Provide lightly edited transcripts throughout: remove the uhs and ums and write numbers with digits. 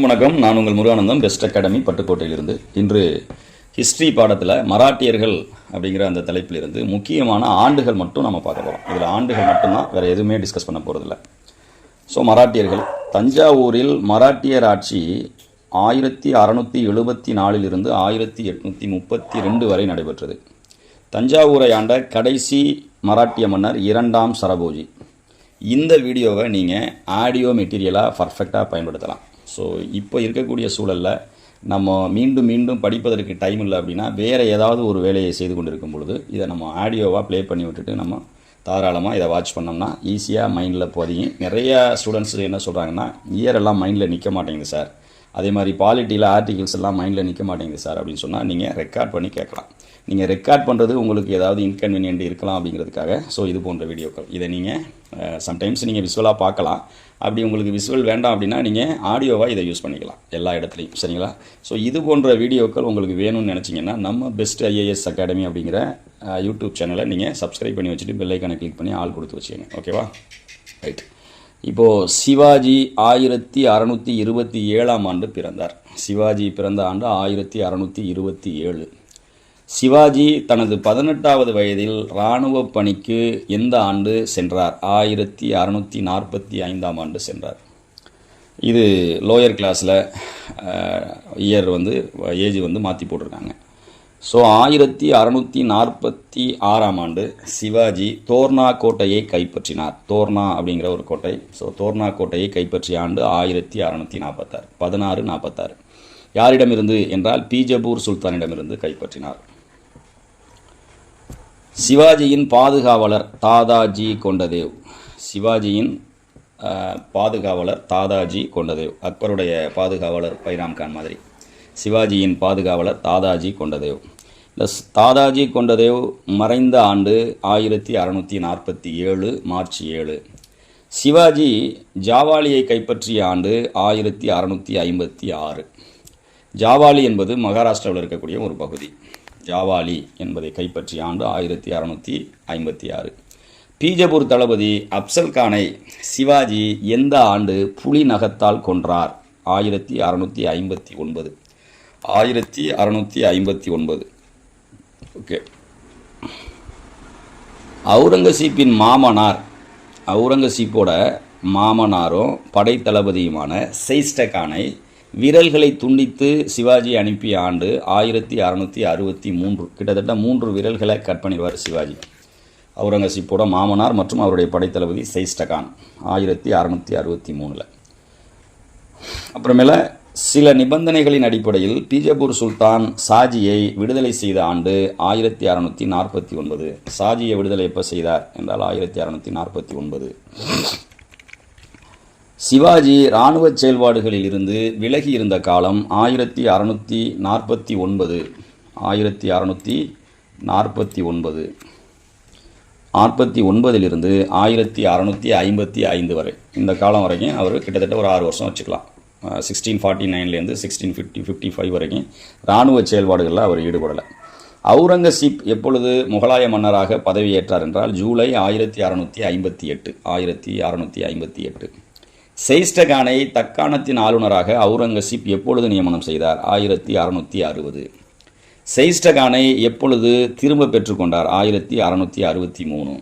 வணக்கம், நான் உங்கள் முருகானந்தம், பெஸ்ட் அகாடமி பட்டுக்கோட்டையிலிருந்து. இன்று ஹிஸ்ட்ரி பாடத்தில் மராட்டியர்கள் அப்படிங்கிற அந்த தலைப்பிலிருந்து முக்கியமான ஆண்டுகள் மட்டும் நம்ம பார்க்க போகிறோம். இதில் ஆண்டுகள் மட்டும்தான், வேறு எதுவுமே டிஸ்கஸ் பண்ண போகிறதில்ல. ஸோ மராட்டியர்கள், தஞ்சாவூரில் மராட்டியர் ஆட்சி 1674 1832 வரை நடைபெற்றது. தஞ்சாவூரை ஆண்ட கடைசி மராட்டிய மன்னர் 2ஆம் சரபோஜி. இந்த வீடியோவை நீங்கள் ஆடியோ மெட்டீரியலாக பர்ஃபெக்டாக பயன்படுத்தலாம். ஸோ இப்போ இருக்கக்கூடிய சூழலில் நம்ம மீண்டும் படிப்பதற்கு டைம் இல்லை அப்படின்னா வேறு ஏதாவது ஒரு வேலையை செய்து கொண்டு இருக்கும் பொழுது இதை நம்ம ஆடியோவாக ப்ளே பண்ணி விட்டுட்டு நம்ம தாராளமாக இதை வாட்ச் பண்ணோம்னா ஈஸியாக மைண்டில் பதியும். நிறையா ஸ்டூடெண்ட்ஸ் என்ன சொல்கிறாங்கன்னா, இயர் எல்லாம் மைண்டில் நிற்க மாட்டேங்குது சார், அதே மாதிரி பாலிட்டியில் ஆர்டிகிள்ஸ் எல்லாம் மைண்டில் நிற்க மாட்டேங்குது சார் அப்படின்னு சொன்னால் நீங்கள் ரெக்கார்ட் பண்ணி கேட்கலாம். நீங்கள் ரெக்கார்ட் பண்ணுறது உங்களுக்கு ஏதாவது இன்கன்வீனியன்ட் இருக்கலாம் அப்படிங்கிறதுக்காக ஸோ இது போன்ற வீடியோக்கள் இதை நீங்கள் சம்டைம்ஸ் நீங்கள் விசுவலாக பார்க்கலாம். அப்படி உங்களுக்கு விசுவல் வேண்டாம் அப்படின்னா நீங்கள் ஆடியோவாக இதை யூஸ் பண்ணிக்கலாம் எல்லா இடத்துலையும், சரிங்களா? ஸோ இது போன்ற வீடியோக்கள் உங்களுக்கு வேணும்னு நினச்சிங்கன்னா நம்ம பெஸ்ட் IAS அகாடமி அப்படிங்கிற யூடியூப் சேனலை நீங்கள் சப்ஸ்கிரைப் பண்ணி வச்சுட்டு பெல் ஐக்கானை கிளிக் பண்ணி ஆல் கொடுத்து வச்சுக்கோங்க, ஓகேவா? ரைட். இப்போது சிவாஜி 1627 பிறந்தார். சிவாஜி பிறந்த ஆண்டு 1627. சிவாஜி தனது 18வது வயதில் இராணுவ பணிக்கு எந்த ஆண்டு சென்றார்? 1645 சென்றார். இது லோயர் கிளாஸில் இயர் ஏஜ் மாற்றி போட்டிருக்காங்க. ஸோ 1646 சிவாஜி தோர்னா கோட்டையை கைப்பற்றினார். தோர்னா அப்படிங்கிற ஒரு கோட்டை. ஸோ தோர்னா கோட்டையை கைப்பற்றிய ஆண்டு 1646, 1646. யாரிடமிருந்து என்றால் பீஜப்பூர் சுல்தானிடமிருந்து கைப்பற்றினார். சிவாஜியின் பாதுகாவலர் தாதாஜி கொண்டதேவ். சிவாஜியின் பாதுகாவலர் தாதாஜி கொண்டதேவ். அக்பருடைய பாதுகாவலர் பைராம் கான் மாதிரி சிவாஜியின் பாதுகாவலர் தாதாஜி கொண்டதேவ். இந்த தாதாஜி கொண்டதேவ் மறைந்த ஆண்டு 1647 மார்ச் 7. சிவாஜி ஜாவாலியை கைப்பற்றிய ஆண்டு 1656. ஜாவாலி என்பது மகாராஷ்டிராவில் இருக்கக்கூடிய ஒரு பகுதி. ஜாவாலி என்பதை கைப்பற்றிய ஆண்டு 1656. பீஜப்பூர் தளபதி அப்சல் கானை சிவாஜி எந்த ஆண்டு புலி நகத்தால் கொன்றார்? 1659. 1659. ஓகே. அவுரங்கசீப்பின் மாமனார், அவுரங்கசீப்போட மாமனாரும் படைத்தளபதியுமான செயிஸ்டகானை விரல்களை துண்டித்து சிவாஜி அனுப்பிய ஆண்டு 1663. கிட்டத்தட்ட 3 விரல்களை கட் பண்ணிடுவார் சிவாஜி. அவுரங்கசீப்போட மாமனார் மற்றும் அவருடைய படைத்தளபதி செயிஸ்டகான் 1663. அப்புறமேல சில நிபந்தனைகளின் அடிப்படையில் பீஜப்பூர் சுல்தான் சாஜியை விடுதலை செய்த ஆண்டு 1649. சாஜியை விடுதலை எப்போ செய்தார் என்றால் 1649. சிவாஜி இராணுவ செயல்பாடுகளில் இருந்து விலகி இருந்த காலம் 1649. 1649 1655 வரை, இந்த காலம் வரைக்கும் அவர் கிட்டத்தட்ட ஒரு 6 வருஷம் வச்சுக்கலாம். 1649 1655 வரைக்கும் இராணுவ செயல்பாடுகளில் அவர் ஈடுபடலை. அவுரங்கசீப் எப்பொழுது முகலாய மன்னராக பதவியேற்றார் என்றால் ஜூலை 1658. 1658. செயிஸ்டகானை தக்காணத்தின் ஆளுநராக அவுரங்கசீப் எப்பொழுது நியமனம் செய்தார்? 1660. செயிஸ்டகானை எப்பொழுது திரும்ப பெற்றுக்கொண்டார்? 1663.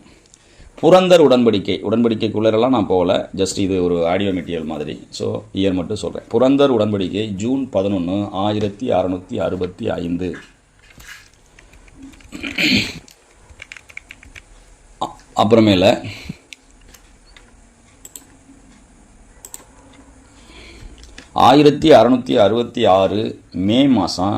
புரந்தர் உடன்படிக்கைக்குள்ளரெல்லாம் நான் போகல, ஜஸ்ட் இது ஒரு ஆடியோ மெட்டீரியல் மாதிரி. ஸோ இயர் மட்டும் சொல்கிறேன். புரந்தர் உடன்படிக்கை ஜூன் 11, 1665. அப்புறமேல 1666 மே மாதம்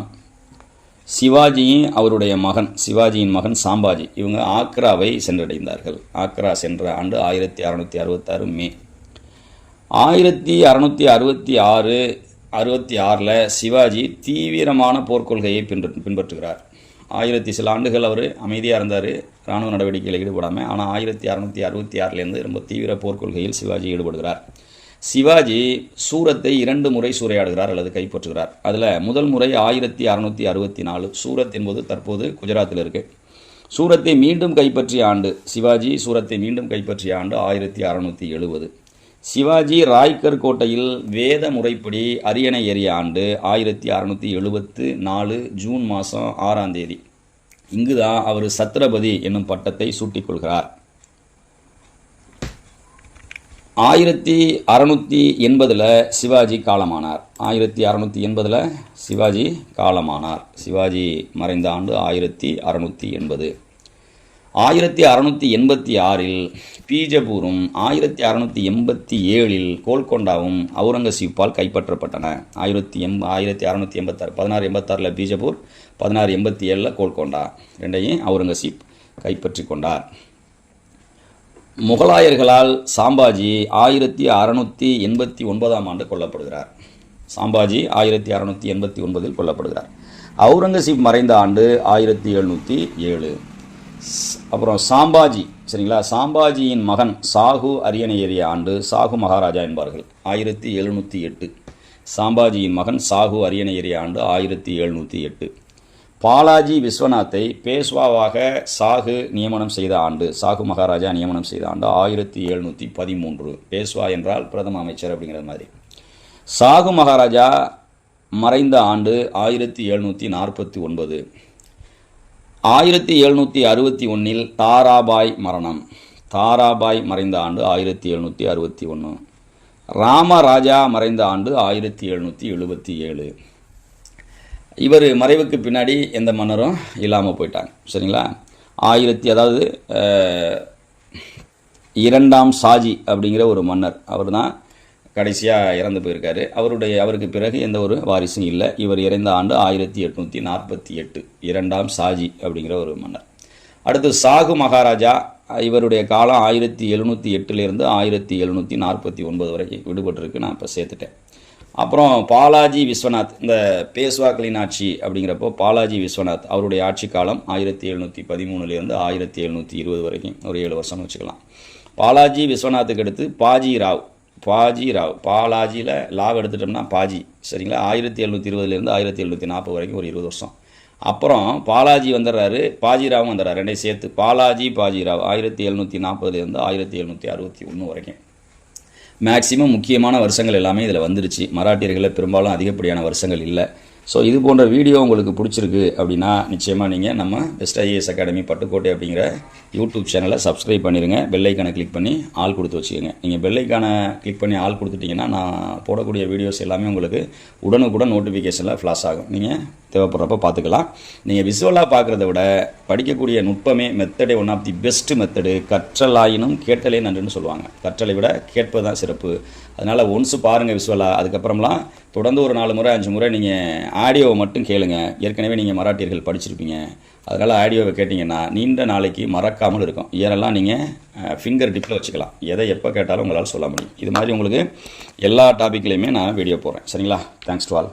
சிவாஜியின் அவருடைய மகன், சிவாஜியின் மகன் சாம்பாஜி, இவங்க ஆக்ராவை சென்றடைந்தார்கள். ஆக்ரா சென்ற ஆண்டு 1666 மே. 1666 சிவாஜி தீவிரமான போர்க்கொள்கையை பின்பற்றுகிறார். சில ஆண்டுகள் அவர் அமைதியாக இருந்தார், இராணுவ நடவடிக்கையில் ஈடுபடாமல். ஆனால் 1666 ரொம்ப தீவிர போர்க்கொள்கையில் சிவாஜி ஈடுபடுகிறார். சிவாஜி சூரத்தை 2 முறை சூறையாடுகிறார் அல்லது கைப்பற்றுகிறார். அதில் முதல் முறை 1664. சூரத் என்பது தற்போது குஜராத்தில் இருக்குது. சூரத்தை மீண்டும் கைப்பற்றிய ஆண்டு, சிவாஜி சூரத்தை மீண்டும் கைப்பற்றிய ஆண்டு 1670. சிவாஜி ராய்கர் கோட்டையில் வேத முறைப்படி அரியணை ஏறிய ஆண்டு 1674 ஜூன் மாதம் 6ஆம் தேதி. இங்கு தான் அவர் சத்ரபதி என்னும் பட்டத்தை சூட்டிக்கொள்கிறார். 1680 சிவாஜி காலமானார். 1680 சிவாஜி காலமானார். சிவாஜி மறைந்த ஆண்டு 1680. 1686 பீஜப்பூரும் 1687 கோல்கொண்டாவும் அவுரங்கசீப்பால் கைப்பற்றப்பட்டன. 1686 1686 பீஜப்பூர், 1687 கோல்கொண்டா ரெண்டையும் அவுரங்கசீப் கைப்பற்றி கொண்டார். முகலாயர்களால் சாம்பாஜி 1689 ஆண்டு கொல்லப்படுகிறார். சாம்பாஜி 1689 கொல்லப்படுகிறார். அவுரங்கசீப் மறைந்த ஆண்டு 1707. அப்புறம் சாம்பாஜி, சரிங்களா, சாம்பாஜியின் மகன் சாகு அரியணை ஏறிய ஆண்டு சாகு மகாராஜா என்பார்கள். 1708. சாம்பாஜியின் மகன் சாகு அரியணை ஏறிய ஆண்டு 1708. பாலாஜி விஸ்வநாத்தை பேஷ்வாவாக சாகு நியமனம் செய்த ஆண்டு, சாகு மகாராஜா நியமனம் செய்த ஆண்டு 1713. பேஷ்வா என்றால் பிரதம அமைச்சர் அப்படிங்கிற மாதிரி. சாகு மகாராஜா மறைந்த ஆண்டு 1749. 1761 தாராபாய் மரணம். தாராபாய் மறைந்த ஆண்டு 1761. ராமராஜா மறைந்த ஆண்டு 1777. இவர் மறைவுக்கு பின்னாடி எந்த மன்னரும் இல்லாமல் போயிட்டாங்க, சரிங்களா. அதாவது 2ஆம் ஷாஜி அப்படிங்கிற ஒரு மன்னர், அவர் தான் கடைசியாக இறந்து போயிருக்காரு. அவருக்கு பிறகு எந்த ஒரு வாரிசும் இல்லை. இவர் இறந்த ஆண்டு 1848. 2ஆம் ஷாஜி அப்படிங்கிற ஒரு மன்னர். அடுத்து சாகு மகாராஜா, இவருடைய காலம் 1708 1749 வரைக்கும் விடுபட்டிருக்கு. நான் இப்போ சேர்த்துட்டேன். அப்புறம் பாலாஜி விஸ்வநாத், இந்த பேஷ்வாக்களின் ஆட்சி அப்படிங்கிறப்போ பாலாஜி விஸ்வநாத் அவருடைய ஆட்சி காலம் 1713 1720 வரைக்கும், ஒரு 7 வருஷம்னு வச்சுக்கலாம். பாலாஜி விஸ்வநாத்துக்கு அடுத்து பாஜிராவ். பாலாஜியில் லாவ் எடுத்துட்டோம்னா பாஜி, சரிங்களா. 1720 1740 வரைக்கும் ஒரு 20 வருஷம். அப்புறம் பாலாஜி வந்துடுறாரு, பாஜிராவும் வந்துடுறாரு, ரெண்டையும் சேர்த்து பாஜிராவ் 1740 1761 வரைக்கும். மேக்சிமம் முக்கியமான வருஷங்கள் எல்லாமே இதில் வந்துருச்சு. மராட்டியர்களில் பெரும்பாலும் அதிகப்படியான வருஷங்கள் இல்லை. ஸோ இது போன்ற வீடியோ உங்களுக்கு பிடிச்சிருக்கு அப்படின்னா நிச்சயமாக நீங்கள் நம்ம பெஸ்ட் ஐஏஎஸ் அகாடமி பட்டுக்கோட்டை அப்படிங்கிற யூடியூப் சேனலை சப்ஸ்கிரைப் பண்ணிடுங்க. பெல்லைக்கானை கிளிக் பண்ணி ஆள் கொடுத்து வச்சுக்கோங்க. நீங்கள் பெல்லைக்கானை கிளிக் பண்ணி ஆள் கொடுத்துட்டிங்கன்னா நான் போடக்கூடிய வீடியோஸ் எல்லாமே உங்களுக்கு உடனுக்குடன் நோட்டிஃபிகேஷனில் ஃப்ளாஷ் ஆகும். நீங்கள் தேவைப்படுறப்ப பார்த்துக்கலாம். நீங்கள் விசுவலாக பார்க்குறத விட படிக்கக்கூடிய நுட்பமே மெத்தடே one of the best method. கற்றலாயினும் கேட்டலே நன்றுன்னு சொல்லுவாங்க. கற்றலை விட கேட்பது தான் சிறப்பு. அதனால் ஒன்ஸு பாருங்கள் விசுவலாக, அதுக்கப்புறம்லாம் தொடர்ந்து ஒரு 4 முறை 5 முறை நீங்கள் ஆடியோவை மட்டும் கேளுங்க. ஏற்கனவே நீங்கள் மராட்டியர்கள் படிச்சிருப்பீங்க. அதனால் ஆடியோவை கேட்டிங்கன்னா நீண்ட நாளைக்கு மறக்காமல் இருக்கும். இயரெல்லாம் நீங்கள் ஃபிங்கர் டிப்பில் வச்சுக்கலாம். எதை எப்போ கேட்டாலும் உங்களால் சொல்ல முடியும். இது மாதிரி உங்களுக்கு எல்லா டாப்பிக்லேயுமே நான் வீடியோ போடுறேன், சரிங்களா. Thanks to all.